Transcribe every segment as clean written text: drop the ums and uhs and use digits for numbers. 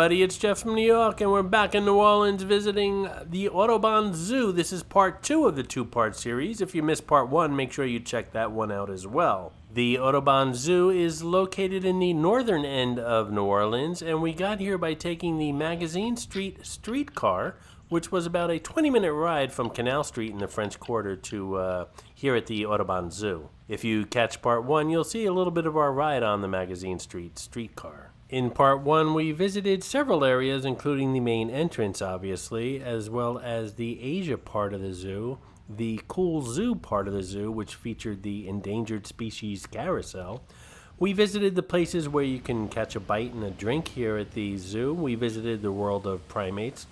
everybody, it's Jeff from New York, and we're back in New Orleans visiting the Audubon Zoo. This is part 2 of the 2-part series. If you missed part 1, make sure you check that one out as well. The Audubon Zoo is located in the northern end of New Orleans, and we got here by taking the Magazine Street streetcar, which was about a 20-minute ride from Canal Street in the French Quarter to here at the Audubon Zoo. If you catch part 1, you'll see a little bit of our ride on the Magazine Street streetcar. In part 1, we visited several areas, including the main entrance, obviously, as well as the Asia part of the zoo, the Cool Zoo part of the zoo, which featured the endangered species carousel. We visited the places where you can catch a bite and a drink here at the zoo. We visited the world of primates.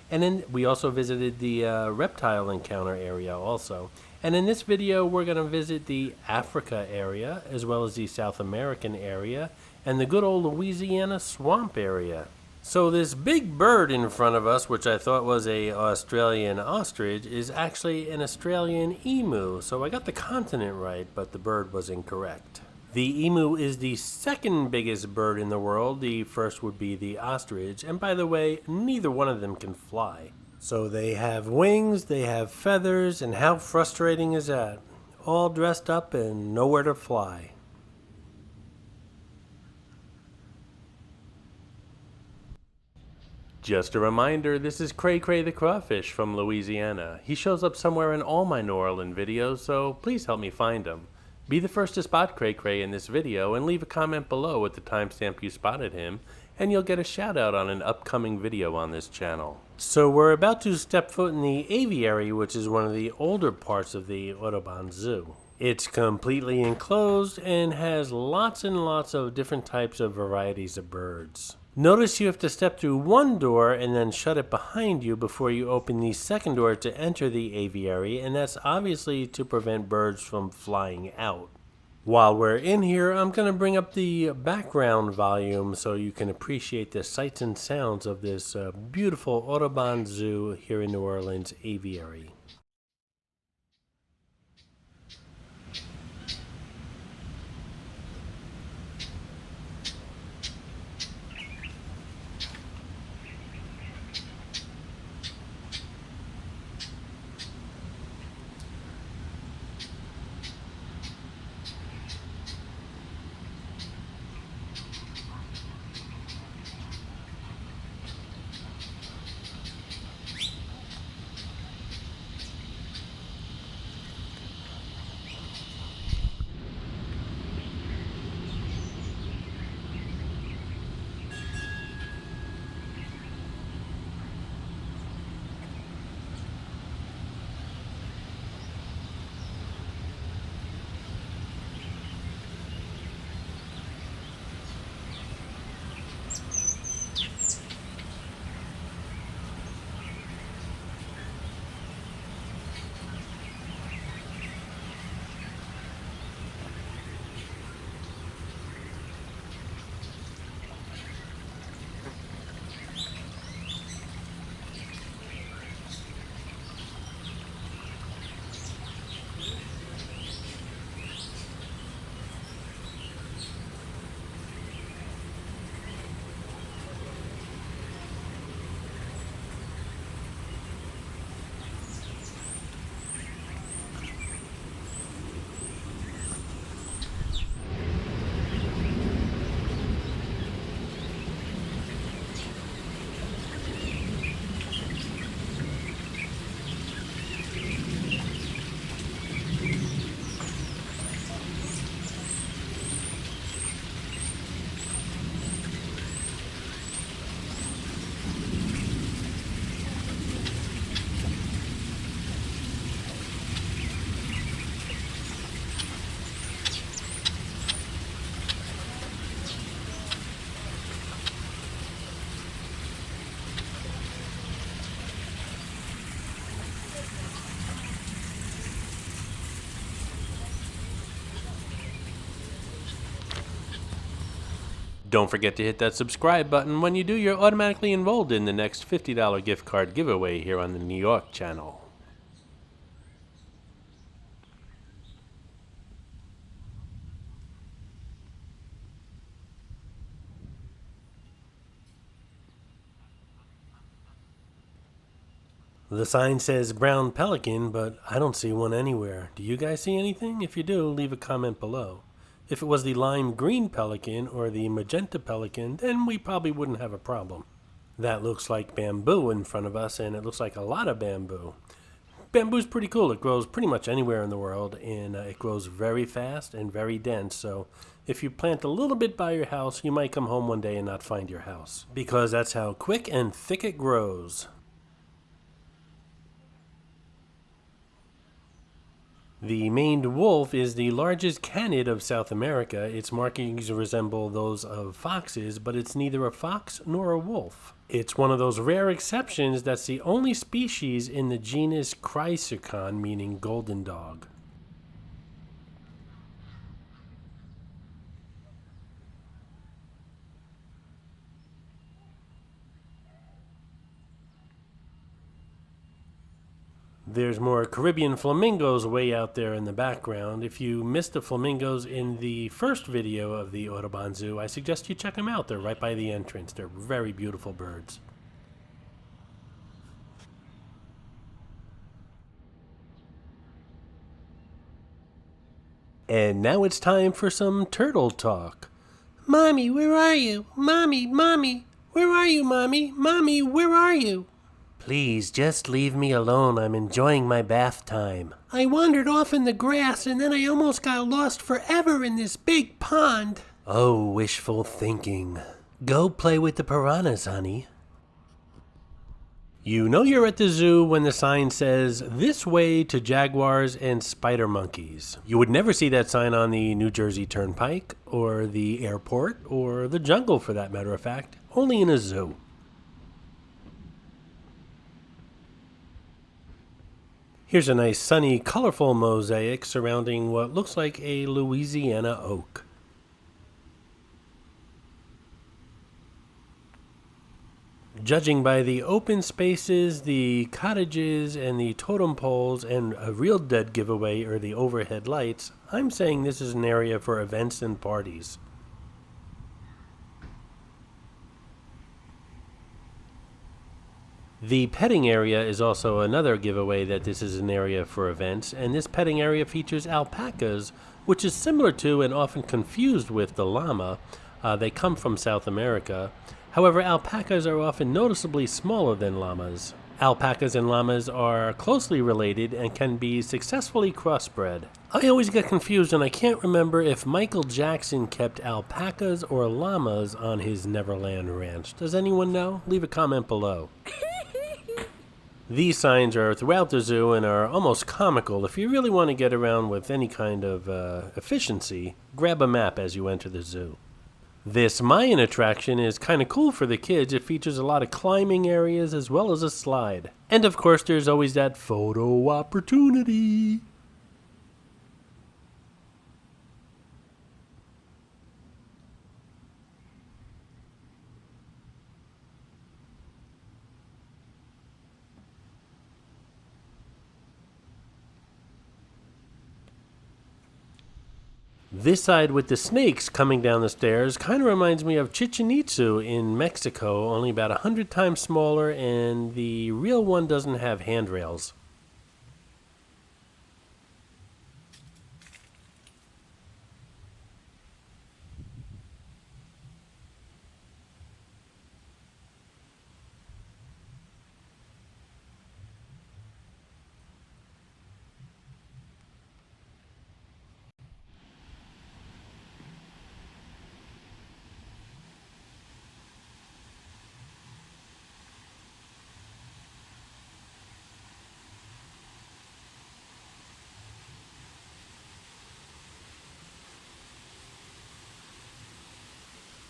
And then we also visited the reptile encounter area also. And in this video, we're going to visit the Africa area, as well as the South American area, and the good old Louisiana swamp area. So this big bird in front of us, which I thought was a Australian ostrich, is actually an Australian emu. So I got the continent right, but the bird was incorrect. The emu is the second biggest bird in the world. The first would be the ostrich. And by the way, neither one of them can fly. So they have wings, they have feathers, and how frustrating is that? All dressed up and nowhere to fly. Just a reminder, this is Cray Cray the crawfish from Louisiana. He shows up somewhere in all my New Orleans videos, so please help me find him. Be the first to spot Cray Cray in this video and leave a comment below with the timestamp you spotted him, and you'll get a shout out on an upcoming video on this channel. So we're about to step foot in the aviary, which is one of the older parts of the Audubon Zoo. It's completely enclosed and has lots and lots of different types of varieties of birds. Notice you have to step through one door and then shut it behind you before you open the second door to enter the aviary, and that's obviously to prevent birds from flying out. While we're in here, I'm going to bring up the background volume so you can appreciate the sights and sounds of this beautiful Audubon Zoo here in New Orleans aviary. Don't forget to hit that subscribe button. When you do, you're automatically enrolled in the next $50 gift card giveaway here on the New York channel. The sign says brown pelican, but I don't see one anywhere. Do you guys see anything? If you do, leave a comment below. If it was the lime green pelican or the magenta pelican, then we probably wouldn't have a problem. That looks like bamboo in front of us, and it looks like a lot of bamboo. Bamboo's pretty cool. It grows pretty much anywhere in the world, and it grows very fast and very dense. So if you plant a little bit by your house, you might come home one day and not find your house, because that's how quick and thick it grows. The maned wolf is the largest canid of South America. Its markings resemble those of foxes, but it's neither a fox nor a wolf. It's one of those rare exceptions that's the only species in the genus Chrysochon, meaning golden dog. There's more Caribbean flamingos way out there in the background. If you missed the flamingos in the first video of the Audubon Zoo, I suggest you check them out. They're right by the entrance. They're very beautiful birds. And now it's time for some turtle talk. Mommy, where are you? Mommy, where are you, Mommy? Mommy, where are you? Please, just leave me alone. I'm enjoying my bath time. I wandered off in the grass and then I almost got lost forever in this big pond. Oh, wishful thinking. Go play with the piranhas, honey. You know you're at the zoo when the sign says, "This way to jaguars and spider monkeys." You would never see that sign on the New Jersey Turnpike, or the airport, or the jungle for that matter of fact, only in a zoo. Here's a nice sunny, colorful mosaic surrounding what looks like a Louisiana oak. Judging by the open spaces, the cottages, and the totem poles, and a real dead giveaway are the overhead lights, I'm saying this is an area for events and parties. The petting area is also another giveaway that this is an area for events, and this petting area features alpacas, which is similar to and often confused with the llama. They come from South America. However, alpacas are often noticeably smaller than llamas. Alpacas and llamas are closely related and can be successfully crossbred. I always get confused and I can't remember if Michael Jackson kept alpacas or llamas on his Neverland Ranch. Does anyone know? Leave a comment below. These signs are throughout the zoo and are almost comical. If you really want to get around with any kind of efficiency, grab a map as you enter the zoo. This Mayan attraction is kind of cool for the kids. It features a lot of climbing areas as well as a slide. And of course, there's always that photo opportunity. This side with the snakes coming down the stairs kind of reminds me of Chichen Itza in Mexico, only about 100 times smaller, and the real one doesn't have handrails.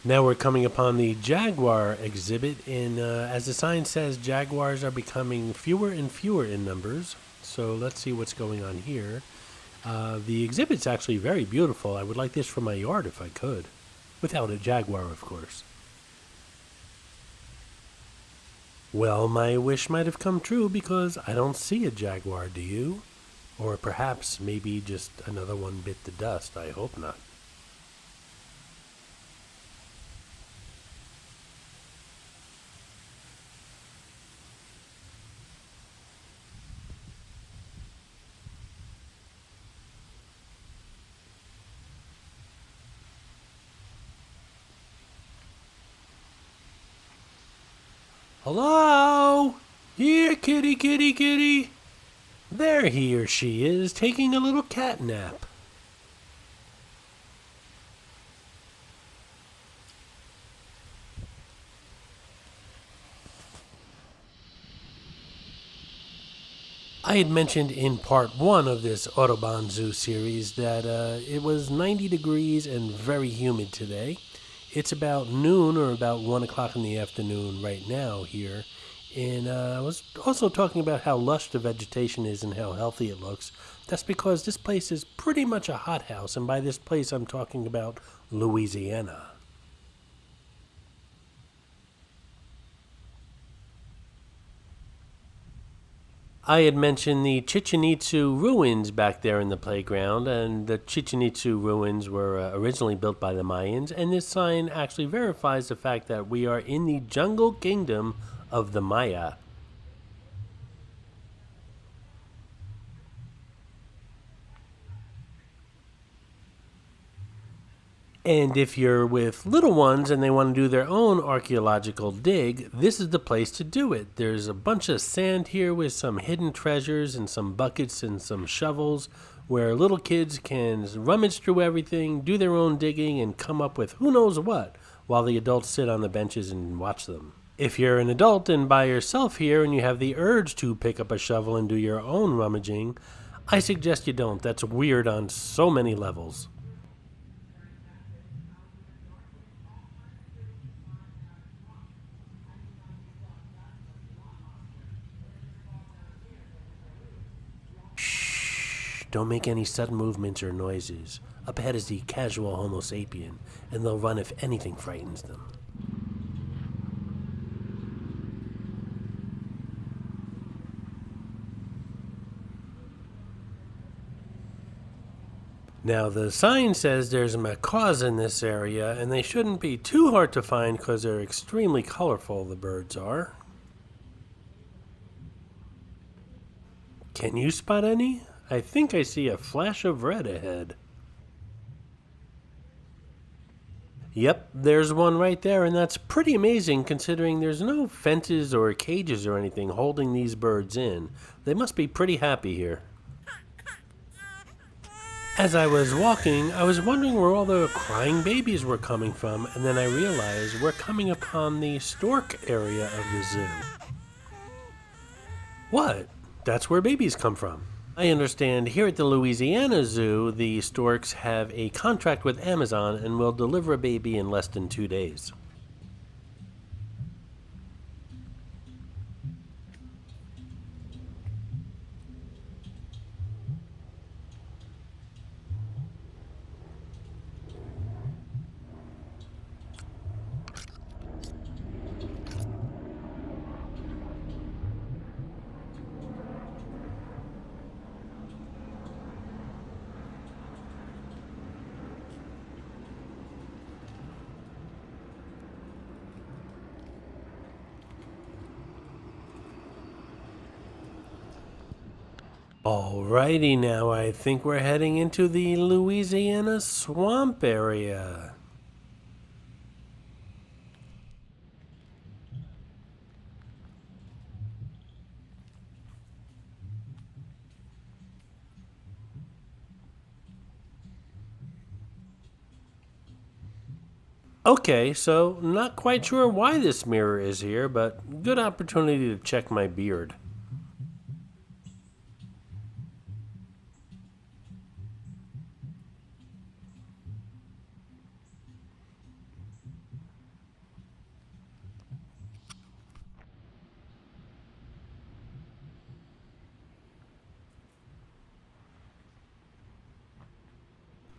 Now we're coming upon the Jaguar Exhibit, and as the sign says, jaguars are becoming fewer and fewer in numbers. So let's see what's going on here. The exhibit's actually very beautiful. I would like this for my yard if I could. Without a jaguar, of course. Well, my wish might have come true because I don't see a jaguar, do you? Or perhaps maybe just another one bit the dust. I hope not. Hello? Here, kitty, kitty, kitty. There he or she is, taking a little cat nap. I had mentioned in part 1 of this Audubon Zoo series that it was 90 degrees and very humid today. It's about noon or about 1 o'clock in the afternoon right now here. And I was also talking about how lush the vegetation is and how healthy it looks. That's because this place is pretty much a hothouse. And by this place, I'm talking about Louisiana. I had mentioned the Chichen Itza ruins back there in the playground, and the Chichen Itza ruins were originally built by the Mayans, and this sign actually verifies the fact that we are in the jungle kingdom of the Maya. And if you're with little ones and they want to do their own archaeological dig, this is the place to do it. There's a bunch of sand here with some hidden treasures and some buckets and some shovels where little kids can rummage through everything, do their own digging, and come up with who knows what, while the adults sit on the benches and watch them. If you're an adult and by yourself here and you have the urge to pick up a shovel and do your own rummaging, I suggest you don't. That's weird on so many levels. Don't make any sudden movements or noises. Up ahead is the casual Homo sapien, and they'll run if anything frightens them. Now, the sign says there's macaws in this area, and they shouldn't be too hard to find because they're extremely colorful, the birds are. Can you spot any? I think I see a flash of red ahead. Yep, there's one right there, and that's pretty amazing considering there's no fences or cages or anything holding these birds in. They must be pretty happy here. As I was walking, I was wondering where all the crying babies were coming from, and then I realized we're coming upon the stork area of the zoo. What? That's where babies come from. I understand here at the Louisiana Zoo, the storks have a contract with Amazon and will deliver a baby in less than 2 days. Alrighty now, I think we're heading into the Louisiana swamp area. Okay, so not quite sure why this mirror is here, but good opportunity to check my beard.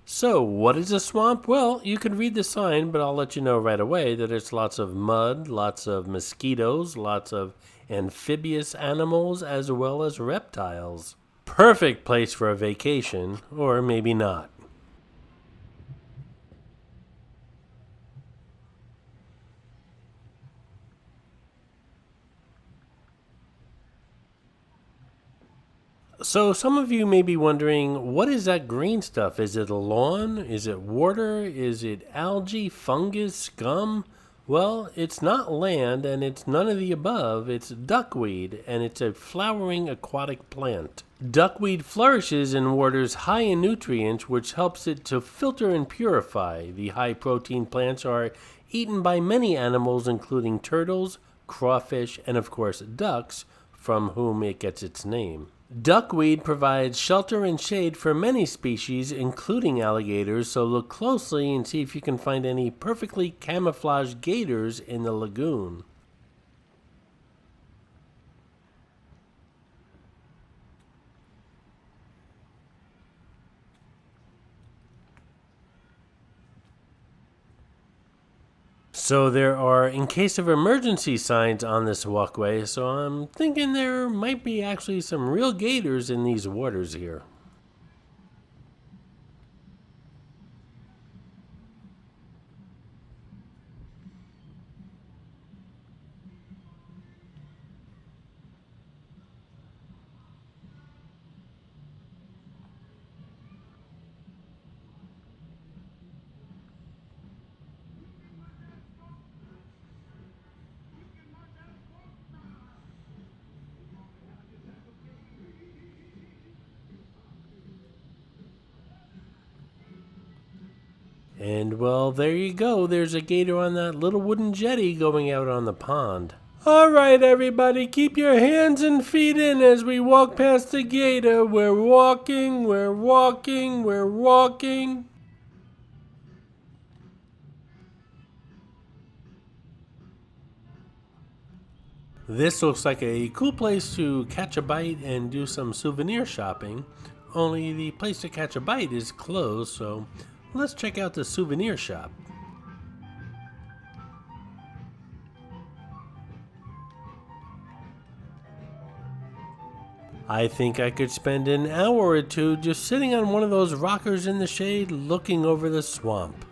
So, what is a swamp? Well, you can read the sign, but I'll let you know right away that it's lots of mud, lots of mosquitoes, lots of amphibious animals, as well as reptiles. Perfect place for a vacation, or maybe not. So, some of you may be wondering, what is that green stuff? Is it a lawn? Is it water? Is it algae, fungus, scum? Well, it's not land and it's none of the above. It's duckweed and it's a flowering aquatic plant. Duckweed flourishes in waters high in nutrients, which helps it to filter and purify. The high protein plants are eaten by many animals, including turtles, crawfish, and of course ducks, from whom it gets its name. Duckweed provides shelter and shade for many species, including alligators, so look closely and see if you can find any perfectly camouflaged gators in the lagoon. So there are in case of emergency signs on this walkway, so I'm thinking there might be actually some real gators in these waters here. And well, there you go. There's a gator on that little wooden jetty going out on the pond. All right, everybody, keep your hands and feet in as we walk past the gator. We're walking, we're walking, we're walking. This looks like a cool place to catch a bite and do some souvenir shopping. Only the place to catch a bite is closed, so let's check out the souvenir shop. I think I could spend an hour or two just sitting on one of those rockers in the shade looking over the swamp.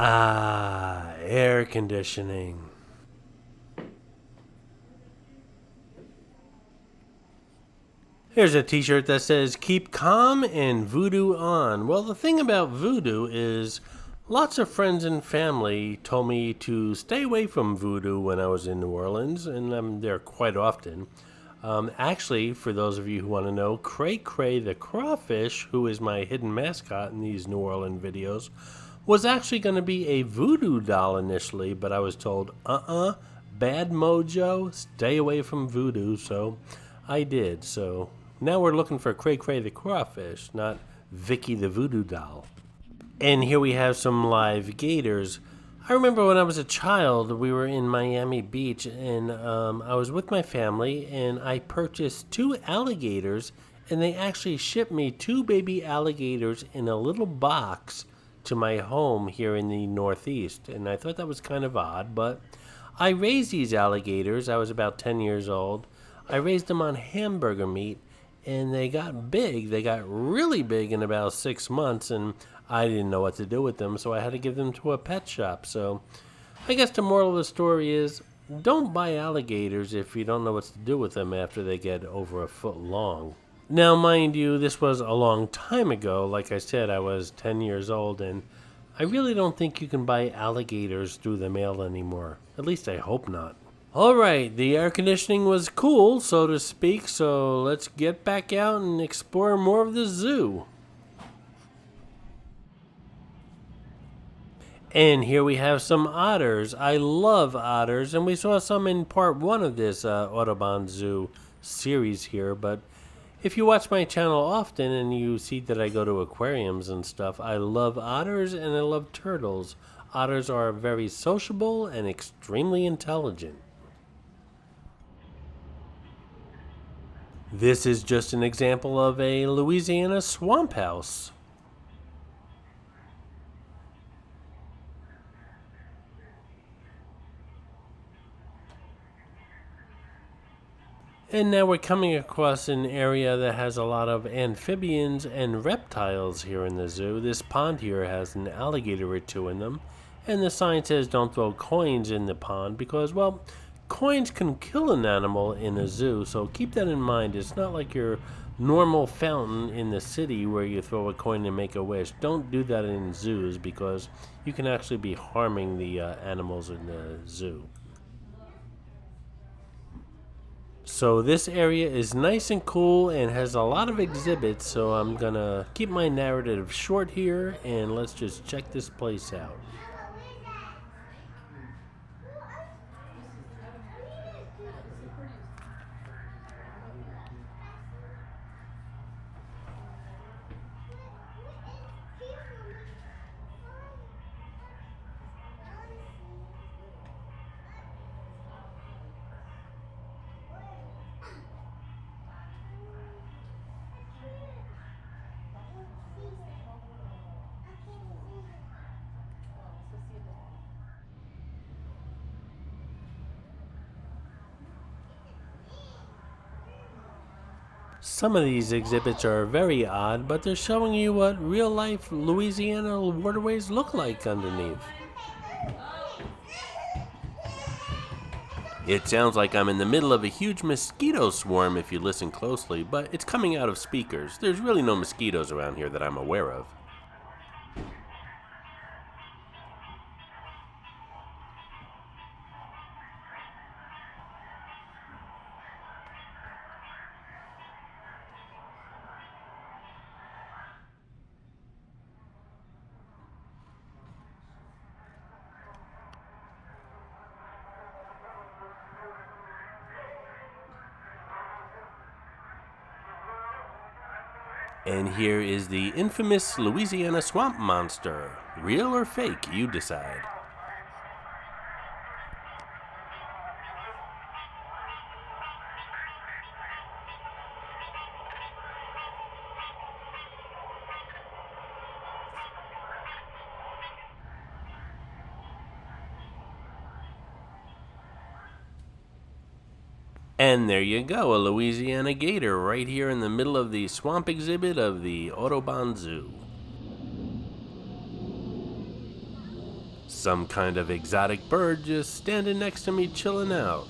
Ah, air conditioning. Here's a t-shirt that says keep calm and voodoo on. Well, the thing about voodoo is lots of friends and family told me to stay away from voodoo when I was in New Orleans, and I'm there quite often. Actually, for those of you who want to know, Cray Cray the crawfish, who is my hidden mascot in these New Orleans videos, was actually going to be a voodoo doll initially, but I was told, bad mojo, stay away from voodoo, so I did. So now we're looking for Cray Cray the crawfish, not Vicky the voodoo doll. And here we have some live gators. I remember when I was a child, we were in Miami Beach, and I was with my family, and I purchased 2 alligators, and they actually shipped me 2 baby alligators in a little box to my home here in the Northeast. And I thought that was kind of odd, but I raised these alligators. I was about 10 years old. I raised them on hamburger meat, and they got big. They got really big in about 6 months, and I didn't know what to do with them, so I had to give them to a pet shop. So I guess the moral of the story is don't buy alligators if you don't know what to do with them after they get over a foot long. Now, mind you, this was a long time ago. Like I said, I was 10 years old, and I really don't think you can buy alligators through the mail anymore. At least I hope not. All right, the air conditioning was cool, so to speak, so let's get back out and explore more of the zoo. And here we have some otters. I love otters, and we saw some in part 1 of this Audubon Zoo series here, but if you watch my channel often and you see that I go to aquariums and stuff, I love otters and I love turtles. Otters are very sociable and extremely intelligent. This is just an example of a Louisiana swamp house. And now we're coming across an area that has a lot of amphibians and reptiles here in the zoo. This pond here has an alligator or two in them. And the sign says don't throw coins in the pond because, well, coins can kill an animal in a zoo. So keep that in mind. It's not like your normal fountain in the city where you throw a coin and make a wish. Don't do that in zoos because you can actually be harming the animals in the zoo. So this area is nice and cool and has a lot of exhibits, so I'm gonna keep my narrative short here and let's just check this place out. Some of these exhibits are very odd, but they're showing you what real-life Louisiana waterways look like underneath. It sounds like I'm in the middle of a huge mosquito swarm if you listen closely, but it's coming out of speakers. There's really no mosquitoes around here that I'm aware of. And here is the infamous Louisiana swamp monster. Real or fake, you decide. And there you go, a Louisiana gator right here in the middle of the swamp exhibit of the Audubon Zoo. Some kind of exotic bird just standing next to me chilling out.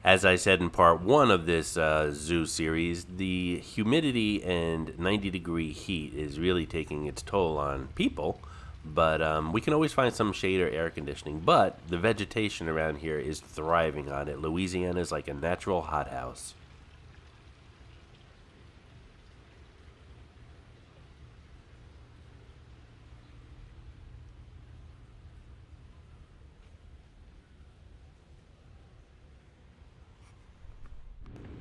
As I said in part 1 of this zoo series, the humidity and 90-degree heat is really taking its toll on people, but we can always find some shade or air conditioning, but the vegetation around here is thriving on it. Louisiana is like a natural hothouse.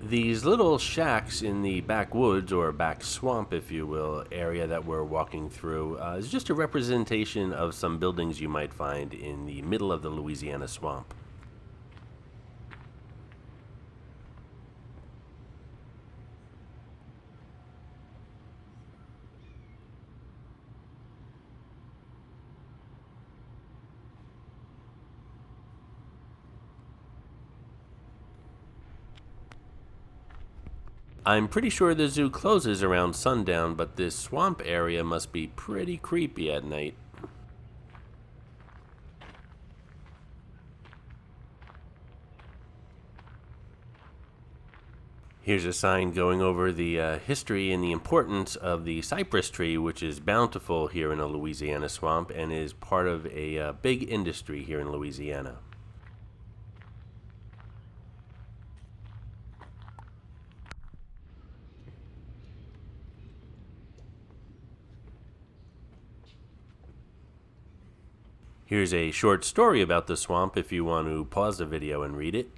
These little shacks in the backwoods, or back swamp, if you will, area that we're walking through is just a representation of some buildings you might find in the middle of the Louisiana swamp. I'm pretty sure the zoo closes around sundown, but this swamp area must be pretty creepy at night. Here's a sign going over the history and the importance of the cypress tree, which is bountiful here in a Louisiana swamp and is part of a big industry here in Louisiana. Here's a short story about the swamp if you want to pause the video and read it.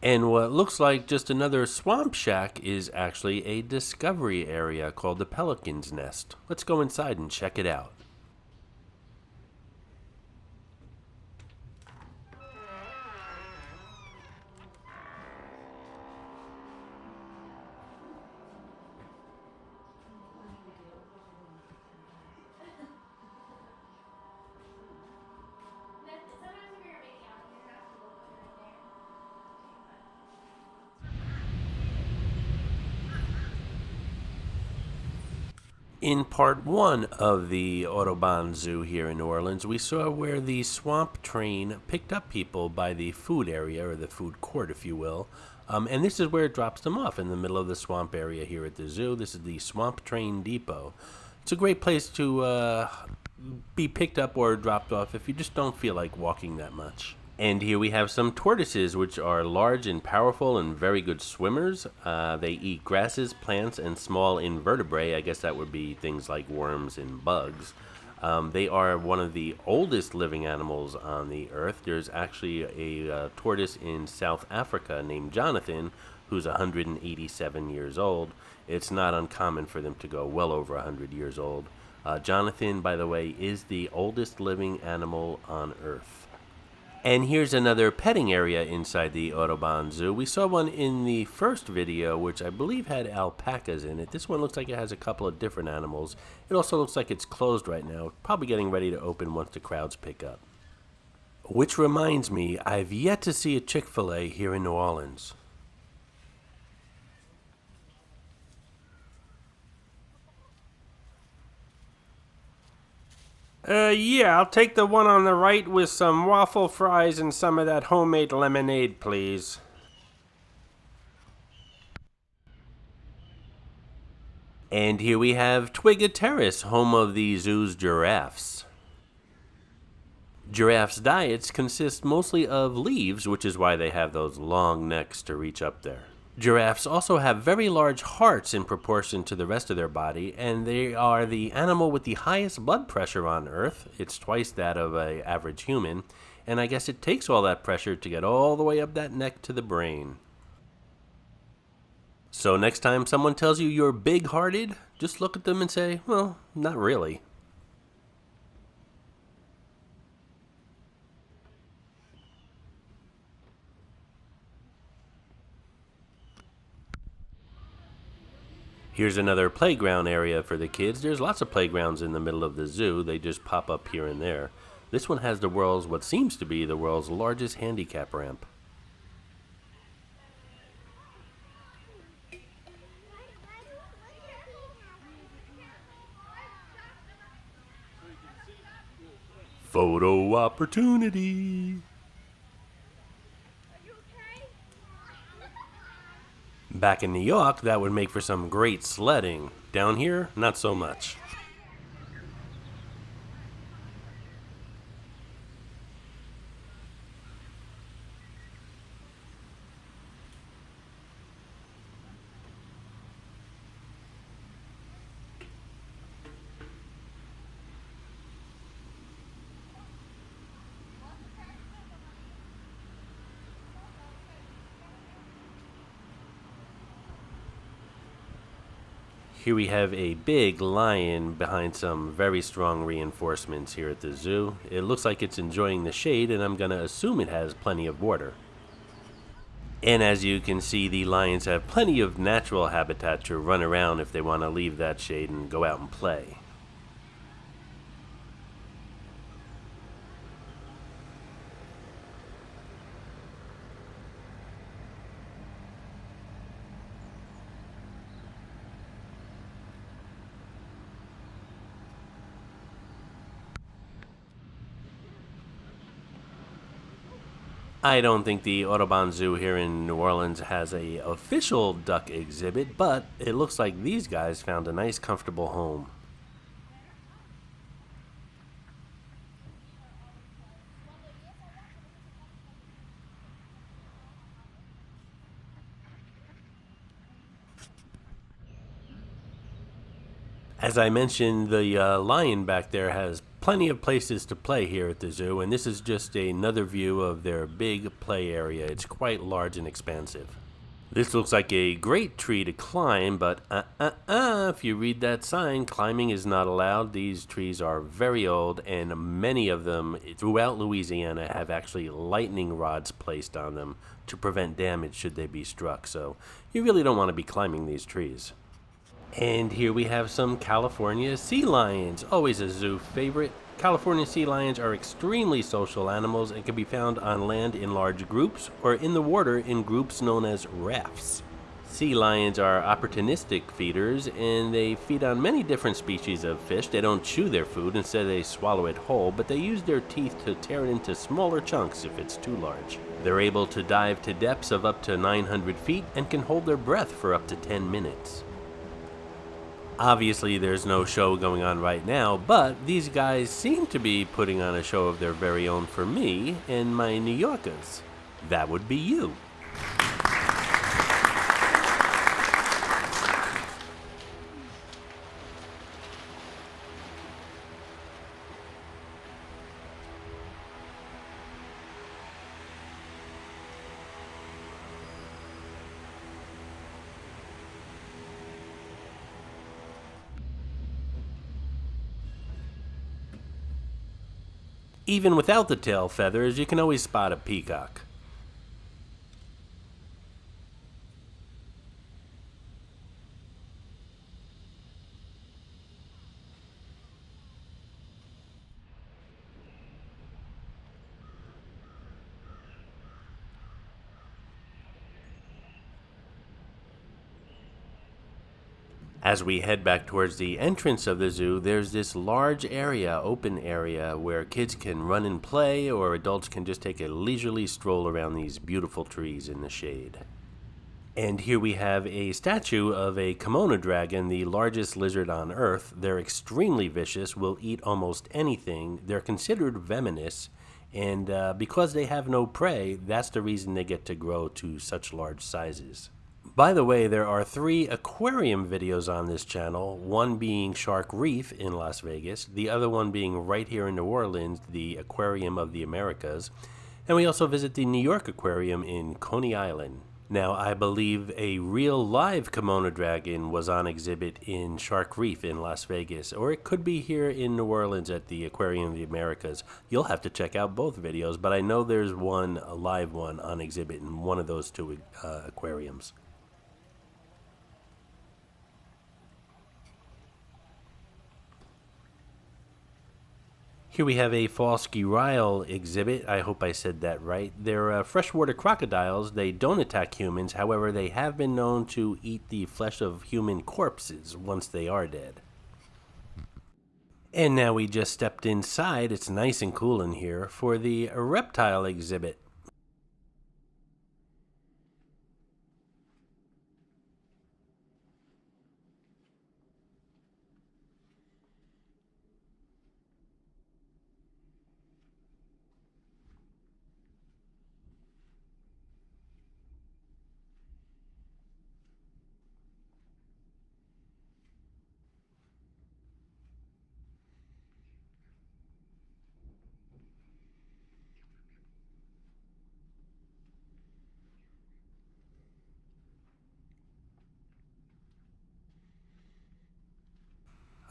And what looks like just another swamp shack is actually a discovery area called the Pelicans Nest. Let's go inside and check it out. In part one of the Audubon Zoo here in New Orleans, we saw where the swamp train picked up people by the food area, or the food court, if you will. And this is where it drops them off, in the middle of the swamp area here at the zoo. This is the Swamp Train Depot. It's a great place to be picked up or dropped off if you just don't feel like walking that much. And here we have some tortoises, which are large and powerful and very good swimmers. They eat grasses, plants, and small invertebrate. I guess that would be things like worms and bugs. They are one of the oldest living animals on the earth. There's actually a tortoise in South Africa named Jonathan, who's 187 years old. It's not uncommon for them to go well over 100 years old. Jonathan, by the way, is the oldest living animal on earth. And here's another petting area inside the Audubon Zoo. We saw one in the first video, which I believe had alpacas in it. This one looks like it has a couple of different animals. It also looks like it's closed right now, probably getting ready to open once the crowds pick up. Which reminds me, I've yet to see a Chick-fil-A here in New Orleans. Yeah, I'll take the one on the right with some waffle fries and some of that homemade lemonade, please. And here we have Twigga Terrace, home of the zoo's giraffes. Giraffes' diets consist mostly of leaves, which is why they have those long necks to reach up there. Giraffes also have very large hearts in proportion to the rest of their body, and they are the animal with the highest blood pressure on Earth. It's twice that of an average human, and I guess it takes all that pressure to get all the way up that neck to the brain. So next time someone tells you you're big-hearted, just look at them and say, well, not really. Here's another playground area for the kids. There's lots of playgrounds in the middle of the zoo. They just pop up here and there. This one has what seems to be the world's largest handicap ramp. Photo opportunity. Back in New York, that would make for some great sledding. Down here, not so much. Here we have a big lion behind some very strong reinforcements here at the zoo. It looks like it's enjoying the shade, and I'm going to assume it has plenty of water. And as you can see, the lions have plenty of natural habitat to run around if they want to leave that shade and go out and play. I don't think the Audubon Zoo here in New Orleans has a official duck exhibit, but it looks like these guys found a nice, comfortable home. As I mentioned, the lion back there has plenty of places to play here at the zoo, and this is just another view of their big play area. It's quite large and expansive. This looks like a great tree to climb, but if you read that sign, climbing is not allowed. These trees are very old, and many of them throughout Louisiana have actually lightning rods placed on them to prevent damage should they be struck, so you really don't want to be climbing these trees. And here we have some California sea lions, always a zoo favorite. California sea lions are extremely social animals and can be found on land in large groups or in the water in groups known as rafts. Sea lions are opportunistic feeders, and they feed on many different species of fish. They don't chew their food, instead they swallow it whole, but they use their teeth to tear it into smaller chunks if it's too large. They're able to dive to depths of up to 900 feet and can hold their breath for up to 10 minutes. Obviously, there's no show going on right now, but these guys seem to be putting on a show of their very own for me and my New Yorkers. That would be you. Even without the tail feathers, you can always spot a peacock. As we head back towards the entrance of the zoo, there's this large area, open area, where kids can run and play, or adults can just take a leisurely stroll around these beautiful trees in the shade. And here we have a statue of a Kimono dragon, the largest lizard on Earth. They're extremely vicious, will eat almost anything. They're considered venomous, and because they have no prey, that's the reason they get to grow to such large sizes. By the way, there are 3 aquarium videos on this channel, one being Shark Reef in Las Vegas, the other one being right here in New Orleans, the Aquarium of the Americas, and we also visit the New York Aquarium in Coney Island. Now, I believe a real live Kimono dragon was on exhibit in Shark Reef in Las Vegas, or it could be here in New Orleans at the Aquarium of the Americas. You'll have to check out both videos, but I know there's one, a live one, on exhibit in one of those 2 aquariums. Here we have a false Giraffes exhibit. I hope I said that right. They're freshwater crocodiles. They don't attack humans. However, they have been known to eat the flesh of human corpses once they are dead. And now we just stepped inside. It's nice and cool in here for the reptile exhibit.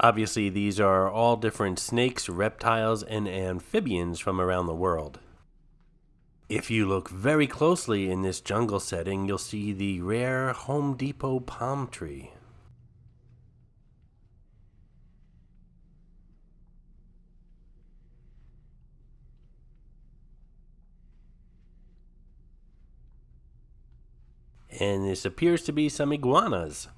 Obviously, these are all different snakes, reptiles, and amphibians from around the world. If you look very closely in this jungle setting, you'll see the rare Home Depot palm tree. And this appears to be some iguanas.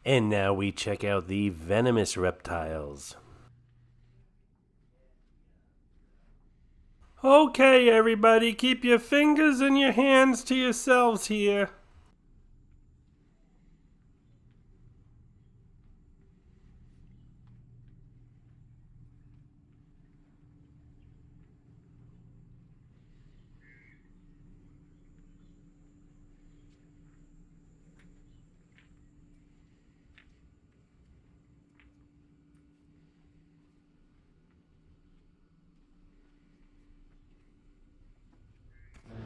And now we check out the venomous reptiles. Okay, everybody, keep your fingers and your hands to yourselves here.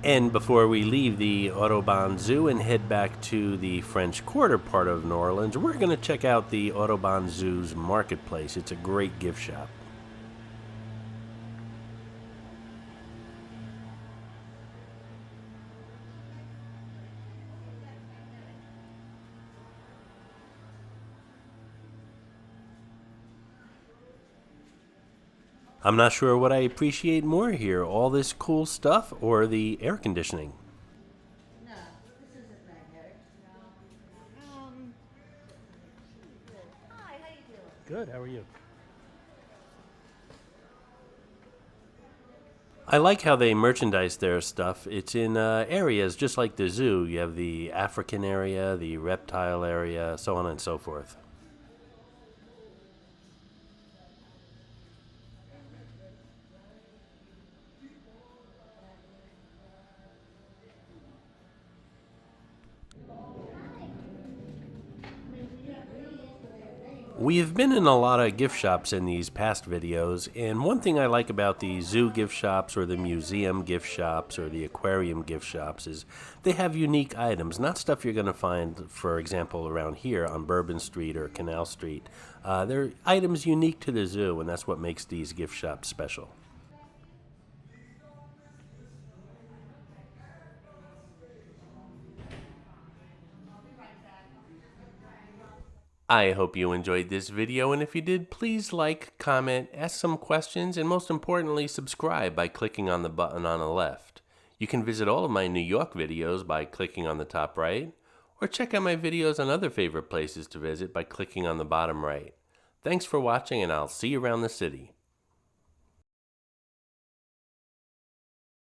And before we leave the Audubon Zoo and head back to the French Quarter part of New Orleans, we're going to check out the Audubon Zoo's marketplace. It's a great gift shop. I'm not sure what I appreciate more here, all this cool stuff or the air conditioning. No, this isn't magnetic. No. Hi, how you doing? Good, how are you? I like how they merchandise their stuff. It's in areas just like the zoo. You have the African area, the reptile area, so on and so forth. We have been in a lot of gift shops in these past videos, and one thing I like about the zoo gift shops or the museum gift shops or the aquarium gift shops is they have unique items, not stuff you're going to find, for example, around here on Bourbon Street or Canal Street. They're items unique to the zoo, and that's what makes these gift shops special. I hope you enjoyed this video, and if you did, please like, comment, ask some questions, and most importantly, subscribe by clicking on the button on the left. You can visit all of my New York videos by clicking on the top right, or check out my videos on other favorite places to visit by clicking on the bottom right. Thanks for watching, and I'll see you around the city.